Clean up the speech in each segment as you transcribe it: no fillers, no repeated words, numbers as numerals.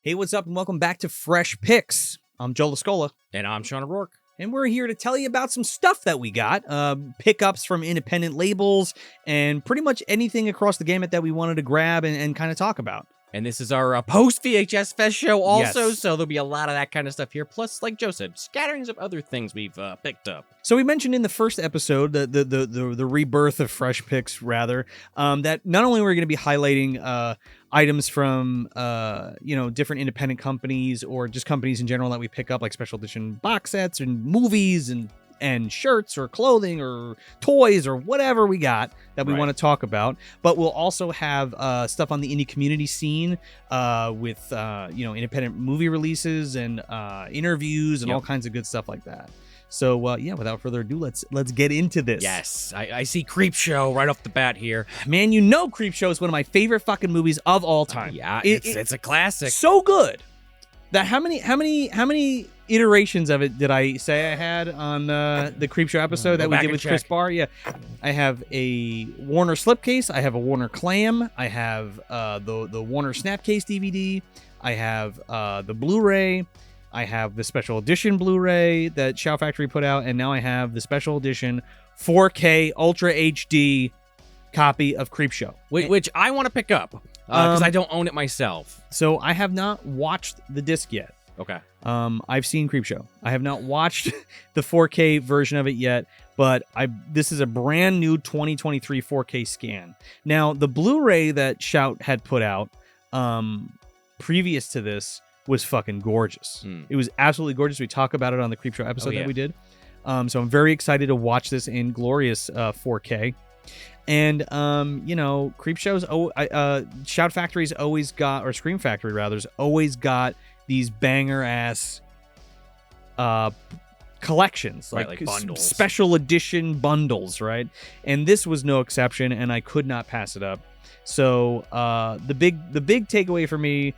Hey, what's up, and welcome back to Fresh Picks. I'm Joe Lascola. And I'm Sean O'Rourke. And we're here to tell you about some stuff that we got, pickups from independent labels, and pretty much anything across the gamut that we wanted to grab and kind of talk about. And this is our post-VHS Fest show also, Yes. so there'll be a lot of that kind of stuff here. Plus, like Joe said, scatterings of other things we've picked up. So we mentioned in the first episode, the rebirth of Fresh Picks, rather, that not only we're going to be highlighting items from different independent companies or just companies in general that we pick up, like special edition box sets and movies and shirts or clothing or toys or whatever we got that we want to talk about, but we'll also have stuff on the indie community scene with independent movie releases and interviews and all kinds of good stuff like that. So, without further ado, let's get into this. Yes, I see Creepshow right off the bat here. Man, you know Creepshow is one of my favorite fucking movies of all time. Yeah, it's a classic. So good that how many iterations of it did I say I had on the Creepshow episode that we did with Chris Barr? Yeah, I have a Warner slipcase. I have a Warner clam. I have the Warner Snapcase DVD. I have the Blu-ray. I have the special edition Blu-ray that Shout Factory put out, and now I have the special edition 4K Ultra HD copy of Creepshow, Which I want to pick up because I don't own it myself. So I have not watched the disc yet. Okay. I've seen Creepshow. I have not watched the 4K version of it yet, but this is a brand new 2023 4K scan. Now, the Blu-ray that Shout had put out previous to this was fucking gorgeous. It was absolutely gorgeous. We talk about it on the Creepshow episode that we did. So I'm very excited to watch this in glorious 4K. And Creepshow's Shout Factory's always got, or Scream Factory rather's always got these banger ass collections, like bundles, special edition bundles, right? And this was no exception, and I could not pass it up. So the big takeaway for me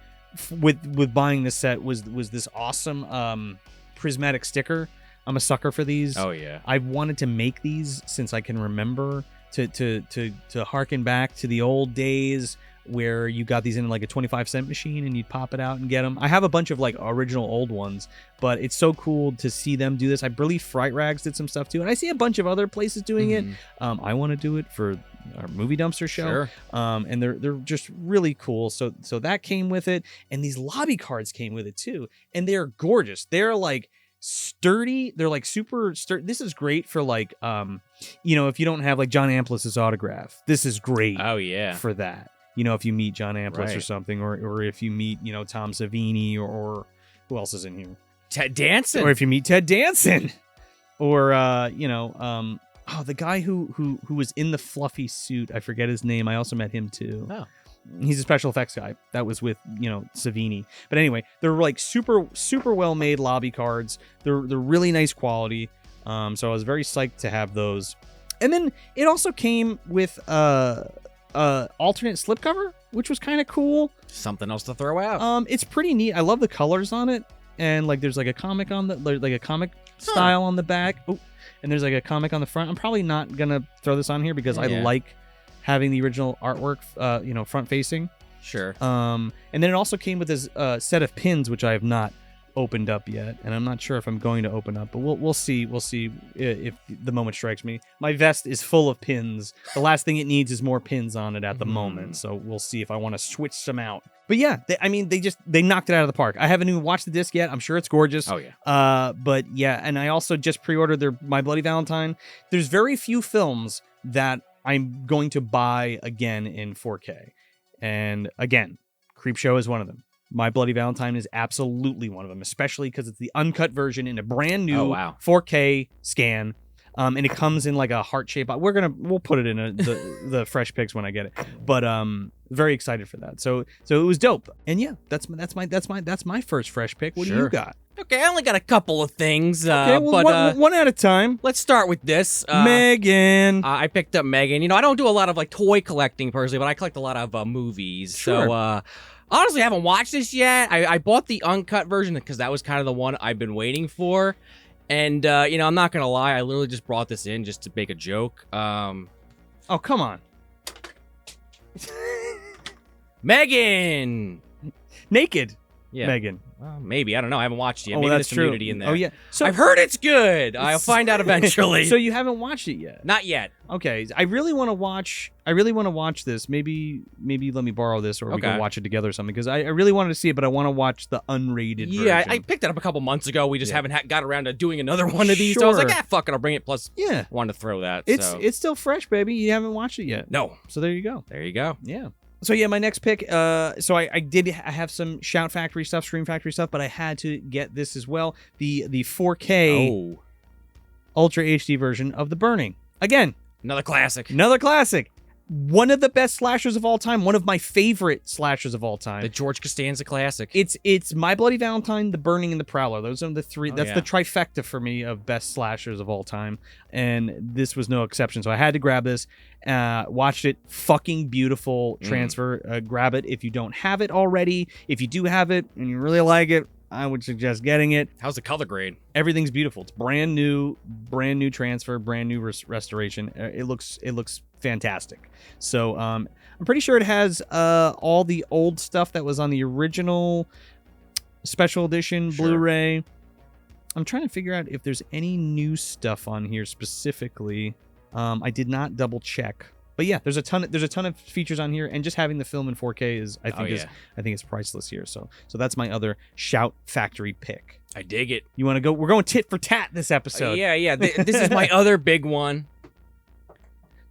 with buying this set was this awesome prismatic sticker. I'm a sucker for these. Oh yeah, I've wanted to make these since I can remember, to harken back to the old days where you got these in like a 25-cent machine and you'd pop it out and get them. I have a bunch of like original old ones, but it's so cool to see them do this. I believe Fright Rags did some stuff too, and I see a bunch of other places doing it. I want to do it for our Movie Dumpster show. Sure. And they're just really cool. So that came with it, and these lobby cards came with it too, and they're gorgeous. They're like sturdy. They're like super sturdy. This is great for like if you don't have like John Amplis's autograph, this is great. Oh yeah, for that. If you meet John Amplis or something, or if you meet Tom Savini, or who else is in here? Ted Danson. Or if you meet Ted Danson, or the guy who was in the fluffy suit, I forget his name. I also met him too. Oh. He's a special effects guy that was with, Savini. But anyway, they're like super, super well made lobby cards. They're really nice quality. So I was very psyched to have those. And then it also came with alternate slipcover, which was kind of cool. Something else to throw out. It's pretty neat. I love the colors on it. And like there's like a comic on a comic style on the back. Oh, and there's like a comic on the front. I'm probably not gonna throw this on here because I like having the original artwork, front facing. Sure. And then it also came with this set of pins, which I have not opened up yet, and I'm not sure if I'm going to open up, but we'll see. We'll see if the moment strikes me. My vest is full of pins. The last thing it needs is more pins on it at the moment, so we'll see if I want to switch some out. But yeah, they knocked it out of the park. I haven't even watched the disc yet. I'm sure it's gorgeous. Oh yeah. But yeah, and I also just pre-ordered their My Bloody Valentine. There's very few films that I'm going to buy again in 4K, and again, Creepshow is one of them. My Bloody Valentine is absolutely one of them, especially because it's the uncut version in a brand new 4K scan. And it comes in like a heart shape. We'll put it in the fresh picks when I get it. But very excited for that. So it was dope. And yeah, that's my first fresh pick. What do you got? Okay, I only got a couple of things. Okay, well, but one at a time. Let's start with this. Megan. I picked up Megan. I don't do a lot of like toy collecting personally, but I collect a lot of movies. Sure. So honestly, I haven't watched this yet. I bought the uncut version because that was kind of the one I've been waiting for. And, I'm not going to lie. I literally just brought this in just to make a joke. Oh, come on. Megan! Naked. Yeah. Megan. Well, maybe. I don't know. I haven't watched it yet. Oh, Maybe that's there's some true. nudity in there. Oh yeah. So I've heard it's good. I'll find out eventually. So you haven't watched it yet? Not yet. Okay. I really want to watch this. Maybe let me borrow this, or we can watch it together or something. Because I really wanted to see it, but I want to watch the unrated version. Yeah, I picked it up a couple months ago. We just haven't got around to doing another one of these. So I was like, fuck it, I'll bring it. Plus, I wanted to throw that. It's still fresh, baby. You haven't watched it yet. No. So there you go. There you go. Yeah. So yeah, my next pick. So I have some Shout Factory stuff, Scream Factory stuff, but I had to get this as well. The 4K Ultra HD version of The Burning. Again, another classic. One of the best slashers of all time. One of my favorite slashers of all time. The George Costanza classic. It's My Bloody Valentine, The Burning, and The Prowler. Those are the three. That's the trifecta for me of best slashers of all time. And this was no exception. So I had to grab this. Watched it. Fucking beautiful transfer. Grab it if you don't have it already. If you do have it and you really like it, I would suggest getting it. How's the color grade? Everything's beautiful. It's brand new transfer, brand new restoration. It looks fantastic. So I'm pretty sure it has all the old stuff that was on the original special edition Blu-ray. I'm trying to figure out if there's any new stuff on here specifically. I did not double check. But yeah, there's a ton of features on here, and just having the film in 4K is I think it's priceless here. So that's my other Shout Factory pick. I dig it. You want to go? We're going tit for tat this episode. This is my other big one.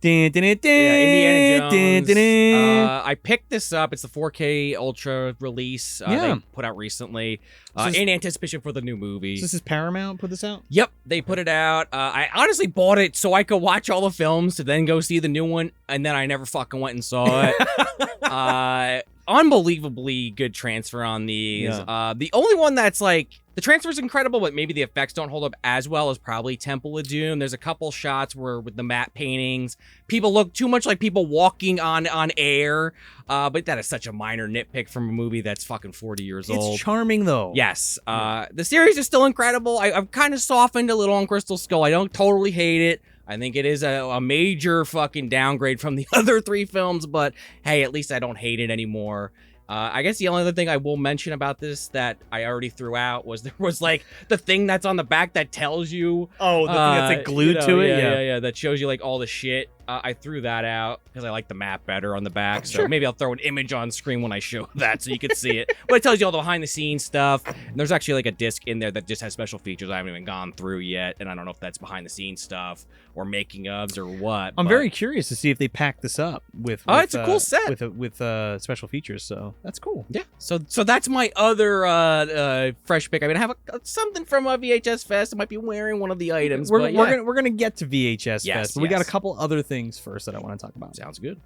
Indiana Jones. I picked this up. It's the 4K Ultra release they put out recently in anticipation for the new movie. So this is Paramount put this out? Yep, they put it out. I honestly bought it so I could watch all the films to then go see the new one, and then I never fucking went and saw it. Unbelievably good transfer on these. The only one that's like, the transfer is incredible, but maybe the effects don't hold up as well as probably Temple of Doom. There's a couple shots where with the matte paintings, people look too much like people walking on air. But that is such a minor nitpick from a movie that's fucking 40 years old. It's charming though. Yes. The series is still incredible. I've kind of softened a little on Crystal Skull. I don't totally hate it. I think it is a major fucking downgrade from the other three films, but hey, at least I don't hate it anymore. I guess the only other thing I will mention about this that I already threw out was there was like the thing that's on the back that tells you. Oh, the thing that's like glued to it? Yeah. That shows you like all the shit. I threw that out because I like the map better on the back. So maybe I'll throw an image on screen when I show that so you can see it. But it tells you all the behind the scenes stuff. And there's actually like a disc in there that just has special features I haven't even gone through yet. And I don't know if that's behind the scenes stuff or making ofs or what. I'm very curious to see if they pack this up with it's a cool set with special features. So that's cool. Yeah. So that's my other fresh pick. I mean, I have something from VHS Fest. I might be wearing one of the items. We're gonna get to VHS Fest, but we got a couple other things first that I want to talk about. Sounds good.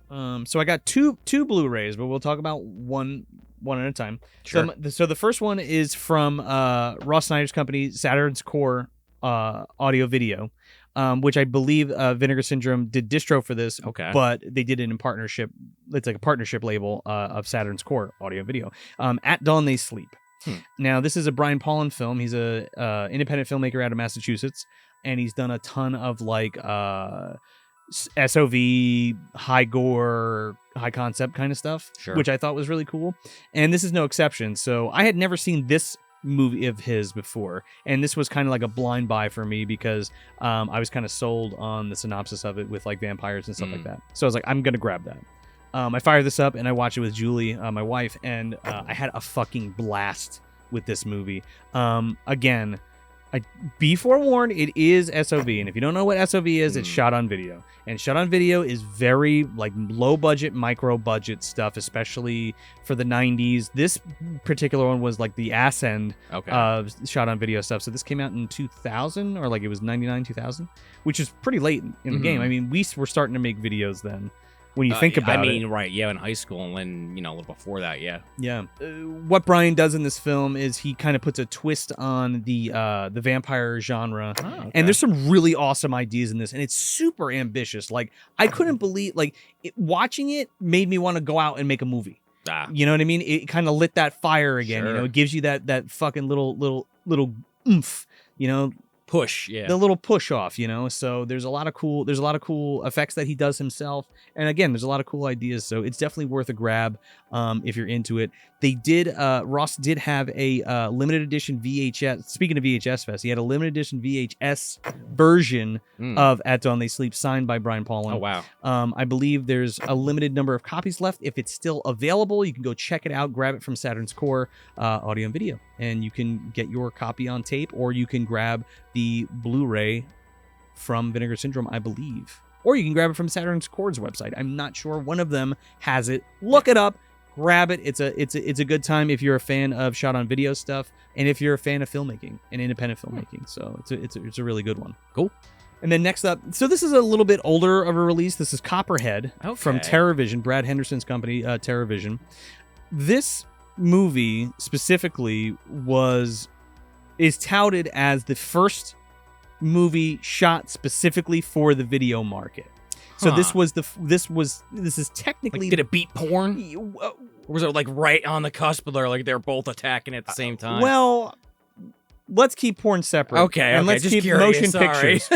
So I got two Blu-rays, but we'll talk about one at a time. Sure. So the first one is from Ross Snyder's company, Saturn's Core Audio Video, which I believe Vinegar Syndrome did distro for this. Okay. But they did it in partnership. It's like a partnership label of Saturn's Core Audio Video. At Dawn They Sleep. Now this is a Brian Paulin film. He's a independent filmmaker out of Massachusetts, and he's done a ton of like SOV, high gore, high concept kind of stuff, which I thought was really cool. And this is no exception. So I had never seen this movie of his before, and this was kind of like a blind buy for me because I was kind of sold on the synopsis of it with like vampires and stuff like that. So I was like, I'm gonna grab that. I fired this up and I watched it with Julie, my wife, and I had a fucking blast with this movie. Again, be forewarned, it is SOV, and if you don't know what SOV is, it's shot on video. And shot on video is very like low budget, micro budget stuff, especially for the 90s. This particular one was like the ass end of shot on video stuff. So this came out in 2000, or like it was 99, 2000, which is pretty late in the game. I mean, we were starting to make videos then. When you think about it. Right, yeah, in high school, and then, a little before that, yeah. Yeah. What Brian does in this film is he kind of puts a twist on the vampire genre. Oh, okay. And there's some really awesome ideas in this, and it's super ambitious. Like, I couldn't believe, watching it made me want to go out and make a movie. You know what I mean? It kind of lit that fire again, It gives you that fucking little oomph, push, yeah, the little push off, so there's a lot of cool effects that he does himself, and again, there's a lot of cool ideas, so it's definitely worth a grab if you're into it. They did. Ross did have a limited edition VHS. Speaking of VHS Fest, he had a limited edition VHS version of At Dawn They Sleep, signed by Brian Pollin. Oh wow! I believe there's a limited number of copies left. If it's still available, you can go check it out. Grab it from Saturn's Core Audio and Video, and you can get your copy on tape, or you can grab the Blu-ray from Vinegar Syndrome, I believe, or you can grab it from Saturn's Core's website. I'm not sure. One of them has it. Look it up. Grab it. It's a good time if you're a fan of shot on video stuff, and if you're a fan of filmmaking and independent filmmaking. So it's a really good one. Cool. And then next up, so this is a little bit older of a release. This is Copperhead from TerrorVision, Brad Henderson's company, TerrorVision. This movie specifically is touted as the first movie shot specifically for the video market. So this is technically, like, did it beat porn? Or was it like right on the cusp of they're both attacking at the same time? Well, let's keep porn separate. Okay, and let's just keep curious, motion pictures.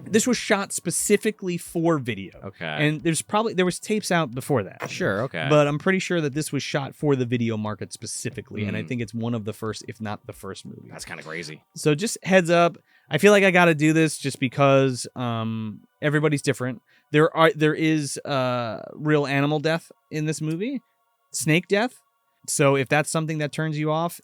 This was shot specifically for video. Okay. And there was tapes out before that. Sure, okay. But I'm pretty sure that this was shot for the video market specifically, and I think it's one of the first, if not the first movie. That's kind of crazy. So just heads up, I feel like I got to do this just because everybody's different. There is real animal death in this movie, snake death. So if that's something that turns you off,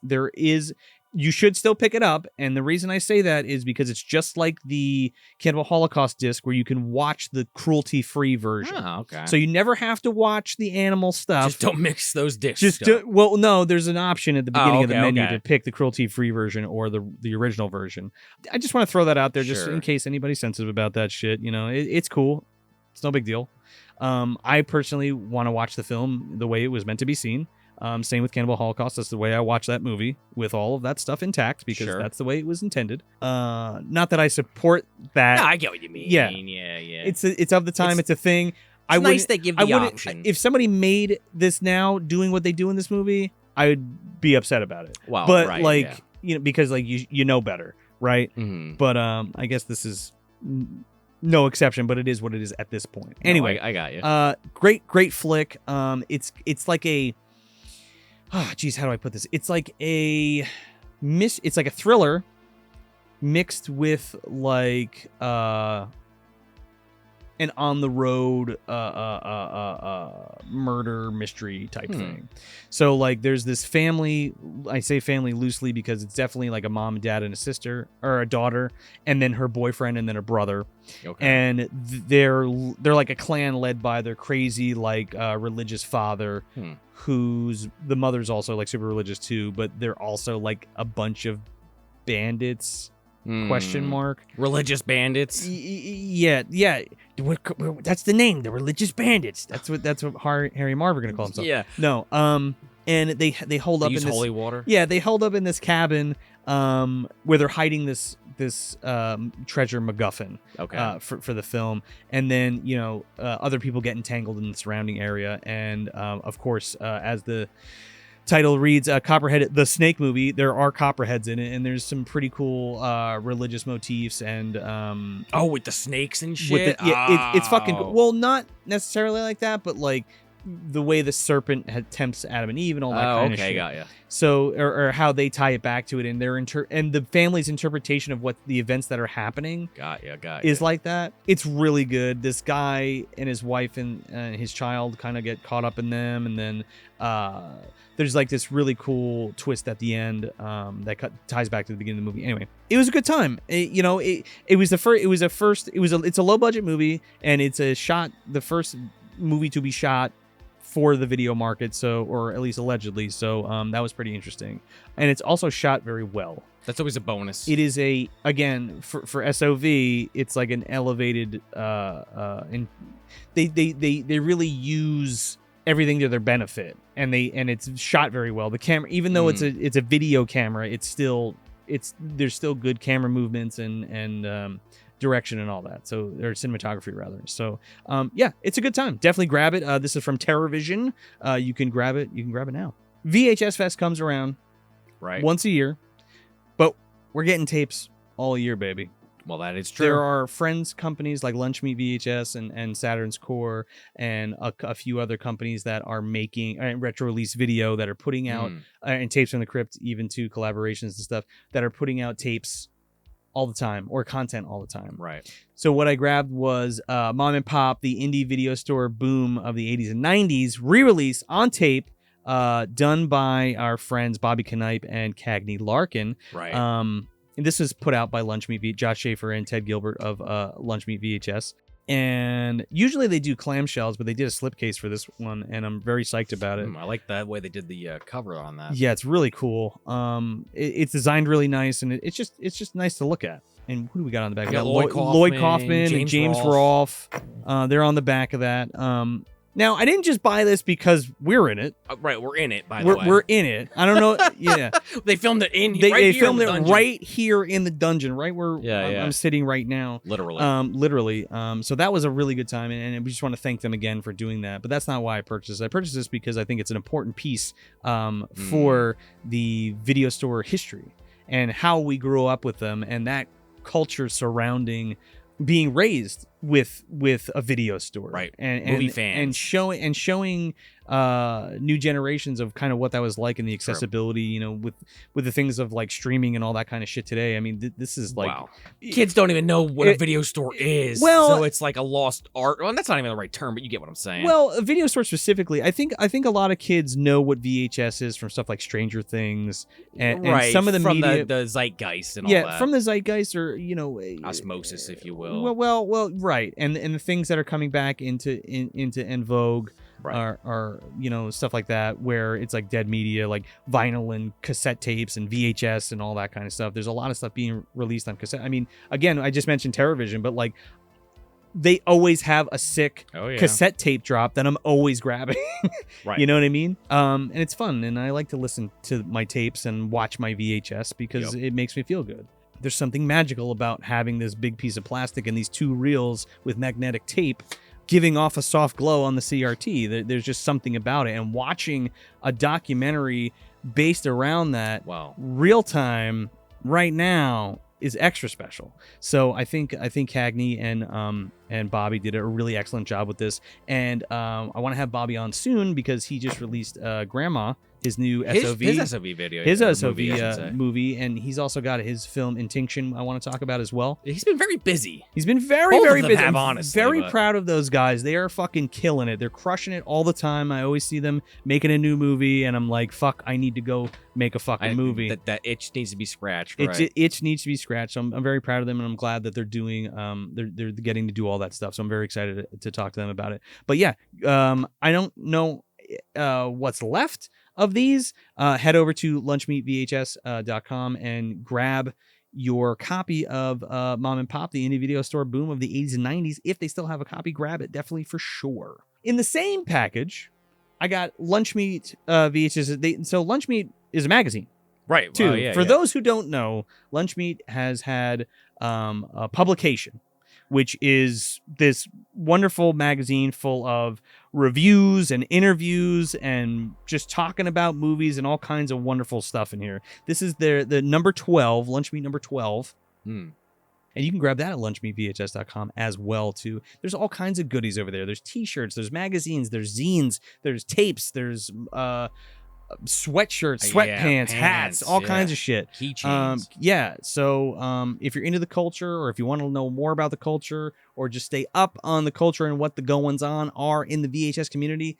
you should still pick it up. And the reason I say that is because it's just like the Cannibal Holocaust disc, where you can watch the cruelty-free version. Oh, okay. So you never have to watch the animal stuff. Just don't mix those discs. Well, no, there's an option at the beginning of the menu okay. to pick the cruelty-free version or the original version. I just want to throw that out there, just Sure. in case anybody's sensitive about that shit. You know, it's cool. It's no big deal. I personally want to watch the film the way it was meant to be seen. Same with Cannibal Holocaust. That's the way I watch that movie, with all of that stuff intact, because Sure. that's the way it was intended. Not that I support that. No, I get what you mean. Yeah. Yeah. It's of the time. It's a thing. It's nice they give the option. If somebody made this now, doing what they do in this movie, I would be upset about it. Well, but right, you know, because you know better, right? Mm-hmm. But I guess this is no exception, but it is what it is at this point. Anyway, I got you. Great flick. It's like a how do I put this? It's like a thriller mixed with like an on the road murder mystery type thing. So like there's this family, I say family loosely because it's definitely like a mom, dad, and a sister, or a daughter, and then her boyfriend, and then a brother. Okay. And they're like a clan led by their crazy like religious father, who's the mother's also like super religious too, but they're also like a bunch of bandits. Question mark. Religious bandits. Yeah. That's the name. The Religious Bandits. That's what Harry Marv are gonna call himself. Yeah. No. And they hold up in this holy water. Yeah, they hold up in this cabin where they're hiding this treasure MacGuffin. Okay. For the film, and then other people get entangled in the surrounding area, and of course as the title reads, Copperhead, the snake movie, there are copperheads in it, and there's some pretty cool religious motifs, and with the snakes and shit. It's fucking cool. Well, not necessarily like that, but like the way the serpent tempts Adam and Eve and all that kind of shit. Okay, got ya. So, or how they tie it back to it, and and the family's interpretation of what the events that are happening got ya. is like that. It's really good. This guy and his wife and his child kind of get caught up in them, and then there's like this really cool twist at the end that ties back to the beginning of the movie. Anyway, it was a good time. It's a low budget movie, and it's the first movie to be shot for the video market, or at least allegedly. So that was pretty interesting, and it's also shot very well. That's always a bonus. It is for SOV. It's like an elevated. And they really use everything to their benefit, and it's shot very well. The camera, even though it's a video camera, there's still good camera movements and direction and all that. So, or cinematography rather. So it's a good time. Definitely grab it. This is from TerrorVision. You can grab it now. VHS Fest comes around right once a year, but we're getting tapes all year, baby. Well, that is true. There are friends companies like Lunchmeat VHS and Saturn's Core and a few other companies that are making retro release video that are putting out and tapes from the Crypt, even to collaborations and stuff that are putting out tapes all the time or content all the time. Right. So what I grabbed was Mom and Pop, the indie video store boom of the 80s and 90s, re-release on tape, done by our friends Bobby Knipe and Cagney Larkin. Right. And this is put out by Lunchmeat, Josh Schaefer and Ted Gilbert of Lunchmeat VHS. And usually they do clamshells, but they did a slipcase for this one, and I'm very psyched about it. I like that way they did the cover on that. Yeah, it's really cool. It's designed really nice, and it's just nice to look at. And who do we got on the back? We got Lloyd Kaufman and James Rolfe. They're on the back of that. Now, I didn't just buy this because we're in it. Right, we're in it, by the way. We're in it. I don't know. Yeah. They filmed it They filmed it right here in the dungeon, right where I'm I'm sitting right now. Literally. So that was a really good time, and we just want to thank them again for doing that. But that's not why I purchased it. I purchased this because I think it's an important piece for the video store history and how we grew up with them and that culture surrounding being raised with a video store, right? And movie fans, and showing new generations of kind of what that was like and the accessibility, you know, with the things of like streaming and all that kind of shit today. I mean, this is like, wow. Kids don't even know what a video store is. Well, so it's like a lost art. Well, that's not even the right term, but you get what I'm saying. Well, a video store specifically, I think a lot of kids know what VHS is from stuff like Stranger Things and some of the from media, the zeitgeist and all that. Yeah, from the zeitgeist or osmosis, if you will. Well, right, and the things that are coming back into en vogue. Right. Are stuff like that where it's like dead media, like vinyl and cassette tapes and VHS and all that kind of stuff. There's a lot of stuff being released on cassette. I mean, again, I just mentioned TerraVision, but like they always have a sick cassette tape drop that I'm always grabbing. Right. You know what I mean? And it's fun, and I like to listen to my tapes and watch my VHS because it makes me feel good. There's something magical about having this big piece of plastic and these two reels with magnetic tape giving off a soft glow on the CRT. There's just something about it. And watching a documentary based around that real time right now is extra special. So I think Cagney and Bobby did a really excellent job with this. And I want to have Bobby on soon because he just released Grandma, his new SOV. His SOV video. His SOV movie. And he's also got his film Intinction I want to talk about as well. He's been very busy. He's been very busy. Have, honestly, very proud of those guys. They are fucking killing it. They're crushing it all the time. I always see them making a new movie and I'm like, fuck, I need to go make a fucking movie. That itch needs to be scratched. Itch needs to be scratched. So I'm very proud of them, and I'm glad that they're doing they're getting to do all that stuff. So I'm very excited to talk to them about it. But yeah, I don't know what's left of these. Head over to LunchmeatVHS.com and grab your copy of Mom and Pop, the indie video store boom of the 80s and 90s. If they still have a copy, grab it, definitely, for sure. In the same package, I got Lunchmeat VHS. So Lunchmeat is a magazine. Right. Too. For those who don't know, Lunchmeat has had a publication, which is this wonderful magazine full of reviews and interviews and just talking about movies and all kinds of wonderful stuff in here. This is the number 12, Lunchmeat number 12. And you can grab that at LunchmeatVHS.com as well, too. There's all kinds of goodies over there. There's t-shirts, there's magazines, there's zines, there's tapes, there's sweatshirts, sweatpants, hats, all kinds of shit. Keychains. So if you're into the culture, or if you want to know more about the culture, or just stay up on the culture and what the goings on are in the VHS community,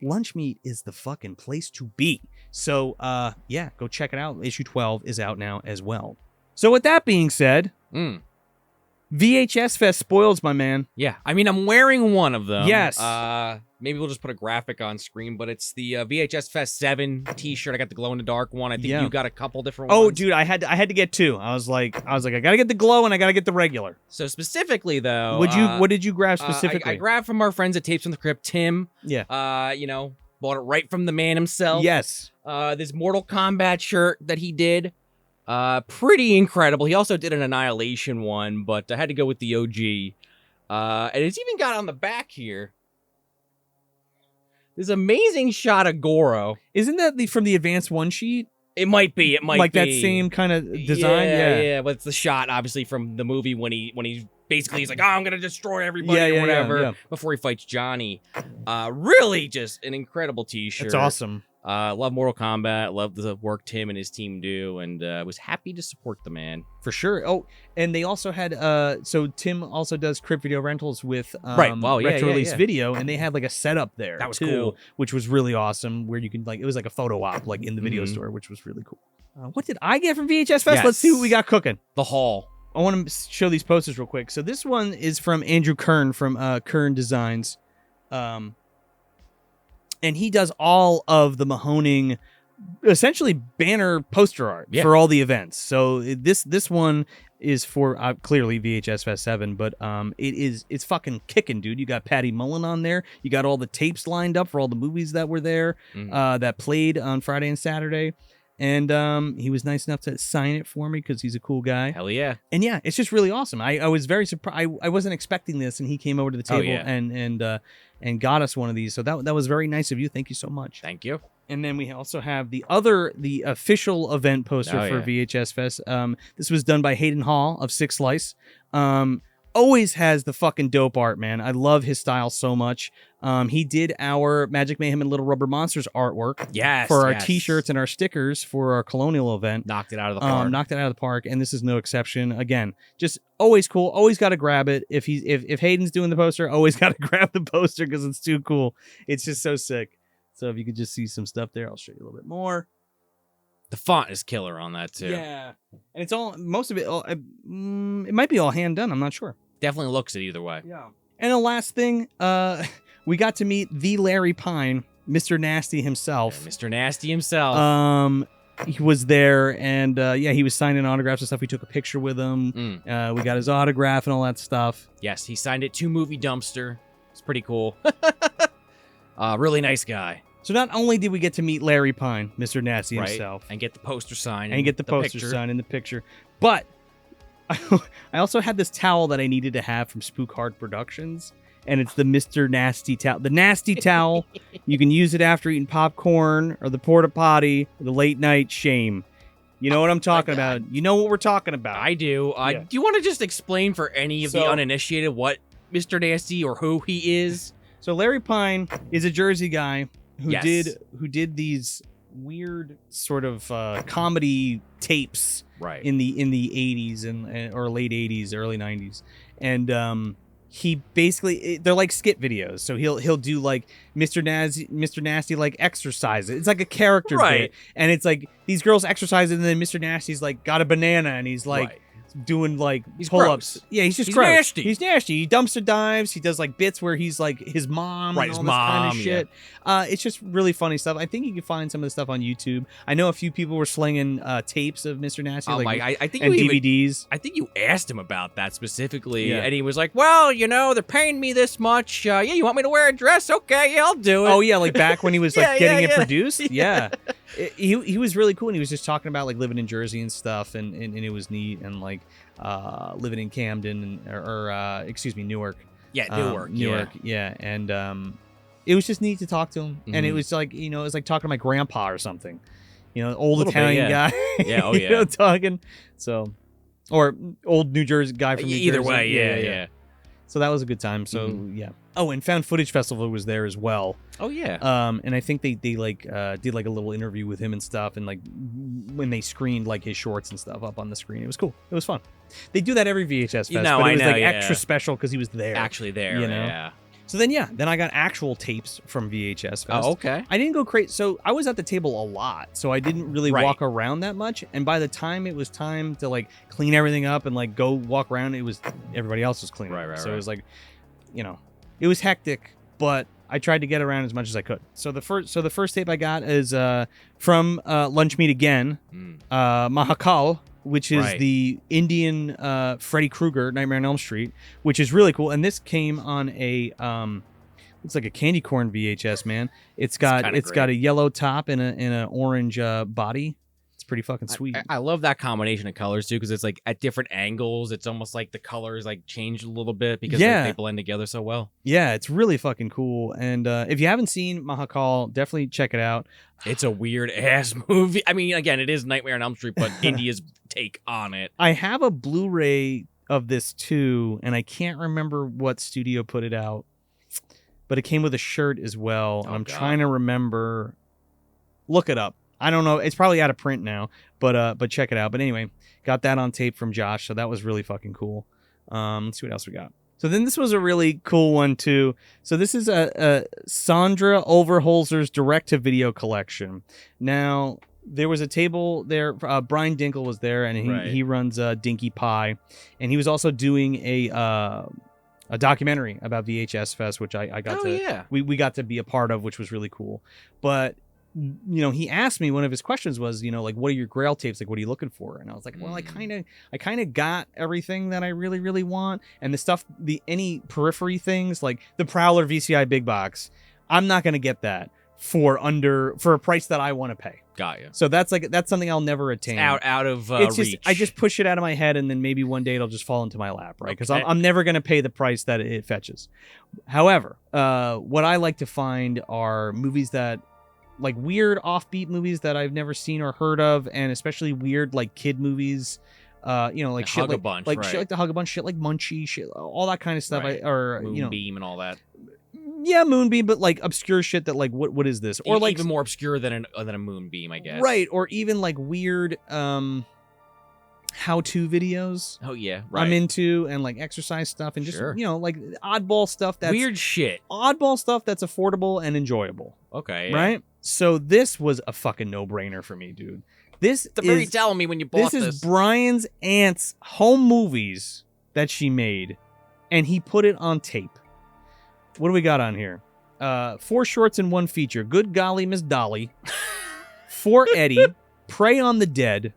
Lunchmeat is the fucking place to be. So go check it out. Issue 12 is out now as well. So with that being said, VHS Fest spoils, my man. Yeah, I mean, I'm wearing one of them. Yes. Maybe we'll just put a graphic on screen, but it's the VHS Fest 7 t-shirt. I got the glow-in-the-dark one. I think you got a couple different ones. Oh, dude, I had to get two. I was like, I gotta get the glow and I gotta get the regular. So specifically, though, what did you grab specifically? I grabbed from our friends at Tapes from the Crypt, Tim. Yeah. Bought it right from the man himself. Yes. This Mortal Kombat shirt that he did. Pretty incredible. He also did an Annihilation one, but I had to go with the OG. And it's even got on the back here this amazing shot of Goro. Isn't that from the Advanced One sheet? It might be. It might like be that same kind of design. Yeah. But it's the shot, obviously, from the movie when he basically he's like, "Oh, I'm gonna destroy everybody," or whatever before he fights Johnny. Really, just an incredible T-shirt. It's awesome. Love Mortal Kombat. Love the work Tim and his team do, and was happy to support the man for sure. Oh, and they also had so Tim also does Crypt Video Rentals with retro release video, and they had like a setup there that was too, cool, which was really awesome. Where you can like it was like a photo op like in the video store, which was really cool. What did I get from VHS Fest? Yes. Let's see what we got cooking. The haul. I want to show these posters real quick. So this one is from Andrew Kern from Kern Designs. And he does all of the Mahoning, essentially banner poster art for all the events. So this one is for clearly VHS Fest 7, but it's fucking kicking, dude. You got Patty Mullen on there. You got all the tapes lined up for all the movies that were there that played on Friday and Saturday. And he was nice enough to sign it for me because he's a cool guy. Hell yeah. And yeah, it's just really awesome. I was very surprised. I wasn't expecting this, and he came over to the table and got us one of these. So that was very nice of you. Thank you so much. Thank you. And then we also have the official event poster for VHS Fest. This was done by Hayden Hall of Six Slice. Always has the fucking dope art, man. I love his style so much. He did our Magic Mayhem and Little Rubber Monsters artwork for our t-shirts and our stickers for our Colonial event. Knocked it out of the park. And this is no exception. Again, just always cool. Always got to grab it. If Hayden's doing the poster, always got to grab the poster because it's too cool. It's just so sick. So if you could just see some stuff there, I'll show you a little bit more. The font is killer on that too. Yeah, and it's all most of it. It might be all hand done. I'm not sure. Definitely looks it either way. Yeah. And the last thing, we got to meet the Larry Pine, Mr. Nasty himself. Yeah, Mr. Nasty himself. He was there, and he was signing autographs and stuff. We took a picture with him. We got his autograph and all that stuff. Yes, he signed it to Movie Dumpster. It's pretty cool. Really nice guy. So not only did we get to meet Larry Pine, Mr. Nasty himself, and get the poster signed, and get the poster signed in the picture, but I also had this towel that I needed to have from Spook Hard Productions, and it's the Mr. Nasty towel. The Nasty towel, you can use it after eating popcorn or the porta potty or the late night shame. You know what I'm talking about. You know what we're talking about. I do. Do you want to just explain for any of the uninitiated what Mr. Nasty or who he is? So Larry Pine is a Jersey guy who did these weird sort of comedy tapes in the 80s and or late 80s, early 90s, and he basically they're like skit videos. So he'll do like Mr. Nasty like exercise. It's like a character bit, and it's like these girls exercise, and then Mr. Nasty's like got a banana, and he's like. Doing like pull-ups. Yeah, he's just gross. Nasty. He's nasty. He dumpster dives. He does like bits where he's like his mom and all this kind of shit. It's just really funny stuff. I think you can find some of the stuff on YouTube. I know a few people were slinging tapes of Mr. Nasty, I think and DVDs. I think you asked him about that specifically, and he was like, "Well, they're paying me this much. You want me to wear a dress? Okay, yeah, I'll do it." Oh yeah, like back when he was like getting it produced. Yeah. He was really cool, and he was just talking about like living in Jersey and stuff, and it was neat, and like living in Camden or excuse me, Newark. Yeah, Newark. Yeah, and it was just neat to talk to him, and it was like it was like talking to my grandpa or something, old Italian guy. Yeah, talking. So, or old New Jersey guy from New Jersey. Either way, yeah. So that was a good time. So yeah. Oh, and Found Footage Festival was there as well. Oh yeah. And I think they like did like a little interview with him and stuff, and like when they screened like his shorts and stuff up on the screen, it was cool. It was fun. They do that every VHS Fest, but it was extra special because he was there. Actually there, yeah. So then I got actual tapes from VHS Fest. Oh, okay. I didn't go crazy. So I was at the table a lot, so I didn't really walk around that much. And by the time it was time to like clean everything up and like go walk around, it was everybody else was cleaning. Right. So it was like, it was hectic, but I tried to get around as much as I could. So the first tape I got is from Lunchmeat again, Mahakal, which is the Indian Freddy Krueger Nightmare on Elm Street, which is really cool. And this came on a looks like a candy corn VHS, man. It's got a yellow top and an orange body. It's pretty fucking sweet. I love that combination of colors too, because it's like at different angles. It's almost like the colors like change a little bit because they blend together so well. Yeah, it's really fucking cool. And if you haven't seen Mahakal, definitely check it out. It's a weird ass movie. I mean, again, it is Nightmare on Elm Street, but India's take on it. I have a Blu-ray of this too, and I can't remember what studio put it out, but it came with a shirt as well. And I'm trying to remember. Look it up. I don't know. It's probably out of print now, but check it out. But anyway, got that on tape from Josh, so that was really fucking cool. Let's see what else we got. So then this was a really cool one too. So this is a Sandra Overholzer's direct-to-video collection. Now there was a table there. Brian Dinkle was there, and he runs Dinky Pie, and he was also doing a documentary about VHS Fest, which I got we got to be a part of, which was really cool. But he asked me, one of his questions was, like, what are your Grail tapes? Like, what are you looking for? And I was like, well, I kind of got everything that I really, really want. And the stuff, any periphery things, like the Prowler VCI big box, I'm not going to get that for a price that I want to pay. Got you. So that's something I'll never attain. It's out of reach. I just push it out of my head, and then maybe one day it'll just fall into my lap, right? Because I'm never going to pay the price that it fetches. However, what I like to find are movies that, like, weird offbeat movies that I've never seen or heard of, and especially weird like kid movies, like shit like Hug-a-Bunch, shit like the Hug-a-Bunch, shit like Munchie, shit, all that kind of stuff. Right. Moonbeam and all that. Yeah, Moonbeam, but like obscure shit that like what is this? Or like even more obscure than a Moonbeam, I guess. Right, or even like weird how-to videos. Oh yeah, right. I'm into, and like exercise stuff, and just like oddball stuff that's weird shit. Oddball stuff that's affordable and enjoyable. Okay. Yeah. Right? So this was a fucking no-brainer for me, dude. This is telling me when you bought this. This is Brian's aunt's home movies that she made, and he put it on tape. What do we got on here? 4 shorts and 1 feature. Good Golly Miss Dolly. For Eddie. Prey on the Dead.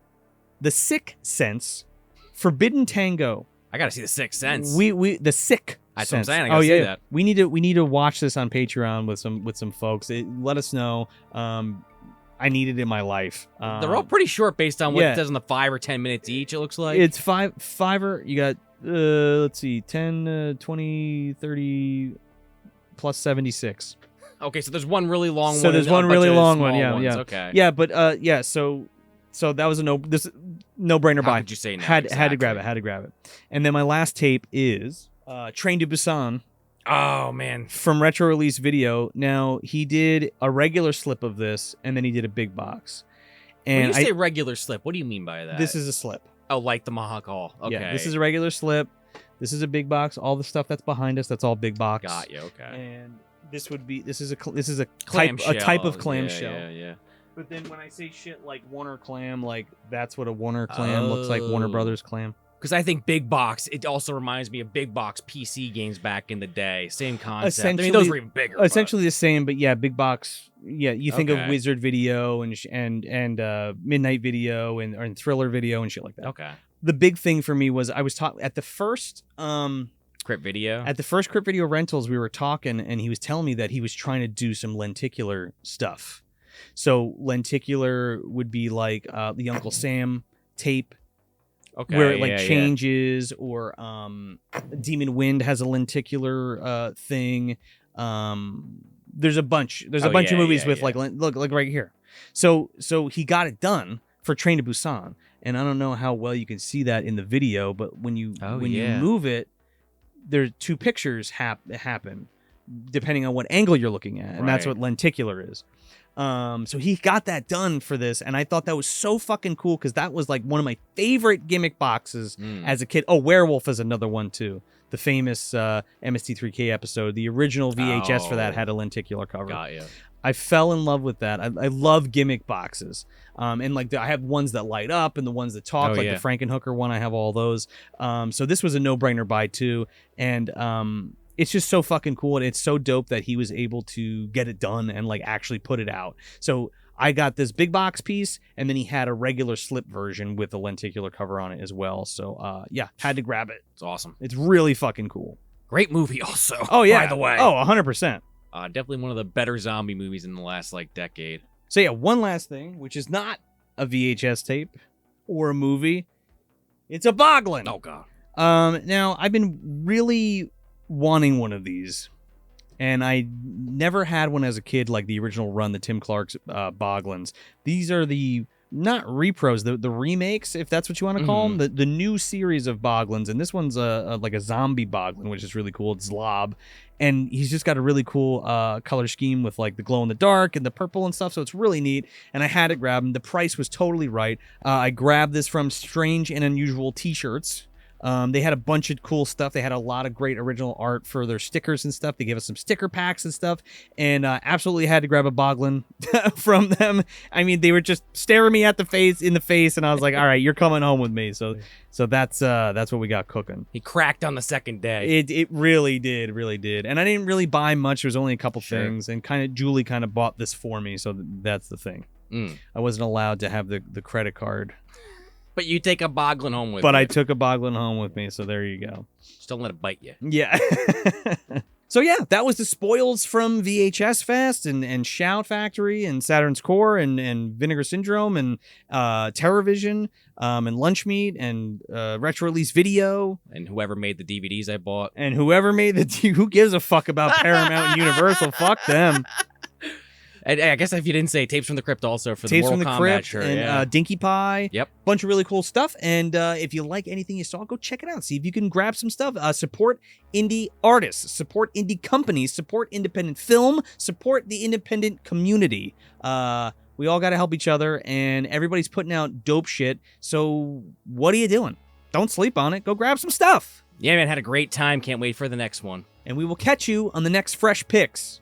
The Sick Sense. Forbidden Tango. I gotta see The Sixth Sense. The Sick That's Sense. what I'm saying. I gotta see that. We need to watch this on Patreon with some folks. Let us know. I need it in my life. They're all pretty short based on what it does in the 5 or 10 minutes each, it looks like. It's fiver. You got let's see, 10, 20, 30 plus 76. Okay, so there's one really long one. So there's one really long one. Yeah, ones. yeah. Okay. Yeah, but so that was a no-brainer buy. How could you say no? Had to grab it. And then my last tape is Train to Busan. Oh man, from Retro Release Video. Now he did a regular slip of this, and then he did a big box. And when you say regular slip, what do you mean by that? This is a slip. Oh, like the Mahakal. Okay. Yeah, this is a regular slip. This is a big box. All the stuff that's behind us, that's all big box. Got you. Okay. And this is a clamshell. type of clamshell. Yeah. But then when I say shit like Warner Clam, like that's what a Warner Clam looks like. Warner Brothers Clam. Because I think big box, it also reminds me of big box PC games back in the day. Same concept. I mean, those were even bigger. Essentially the same, but yeah, big box. Yeah, you think of Wizard Video and Midnight Video and Thriller Video and shit like that. Okay. The big thing for me was I was talking at the first Crypt Video. At the first Crypt Video rentals, we were talking, and he was telling me that he was trying to do some lenticular stuff. So lenticular would be like the Uncle Sam tape. Okay, where it changes, or Demon Wind has a lenticular thing. There's a bunch of movies with like look right here. So he got it done for Train to Busan, and I don't know how well you can see that in the video, but when you you move it, there's 2 pictures happen depending on what angle you're looking at, and that's what lenticular is. So he got that done for this, and I thought that was so fucking cool because that was like one of my favorite gimmick boxes as a kid. Oh, Werewolf is another one too. The famous MST3K episode. The original VHS for that had a lenticular cover. Got you. I fell in love with that. I love gimmick boxes. And like I have ones that light up and the ones that talk, the Frankenhooker one. I have all those. So this was a no-brainer buy too. And it's just so fucking cool, and it's so dope that he was able to get it done and like actually put it out. So I got this big box piece, and then he had a regular slip version with a lenticular cover on it as well. So had to grab it. It's awesome. It's really fucking cool. Great movie also. Oh yeah. By the way. Oh, 100%. Definitely one of the better zombie movies in the last decade. So yeah, one last thing, which is not a VHS tape or a movie, it's a Boglin. Oh god. Now I've been really wanting one of these, and I never had one as a kid, like the original run, the Tim Clark's Boglins. These are the not repros, the remakes, if that's what you want to call them, the new series of Boglins, and this one's like a zombie Boglin, which is really cool. It's Zlob, and he's just got a really cool color scheme with like the glow in the dark and the purple and stuff, so it's really neat, and I had to grab him. The price was totally right. I grabbed this from Strange and Unusual T-shirts. They had a bunch of cool stuff. They had a lot of great original art for their stickers and stuff. They gave us some sticker packs and stuff, and absolutely had to grab a Boglin from them. I mean, they were just staring me in the face, and I was like, "All right, you're coming home with me." So that's what we got cooking. He cracked on the second day. It really did, and I didn't really buy much. There was only a couple things, and Julie kind of bought this for me. So that's the thing. I wasn't allowed to have the credit card. But you take a Boglin home with you. But I took a Boglin home with me, so there you go. Just don't let it bite you. Yeah. So yeah, that was the spoils from VHS Fest and Shout Factory and Saturn's Core and Vinegar Syndrome and TerrorVision and Lunchmeat and Retro Release Video. And whoever made the DVDs I bought. And whoever made who gives a fuck about Paramount and Universal? Fuck them. And I guess if you didn't say Tapes from the Crypt also for Tapes the from Mortal the Kombat Crypt shirt. And Dinkie Pie. Yep. Bunch of really cool stuff. And if you like anything you saw, go check it out. See if you can grab some stuff. Support indie artists. Support indie companies. Support independent film. Support the independent community. We all got to help each other, and everybody's putting out dope shit. So what are you doing? Don't sleep on it. Go grab some stuff. Yeah, man, had a great time. Can't wait for the next one. And we will catch you on the next Fresh Picks.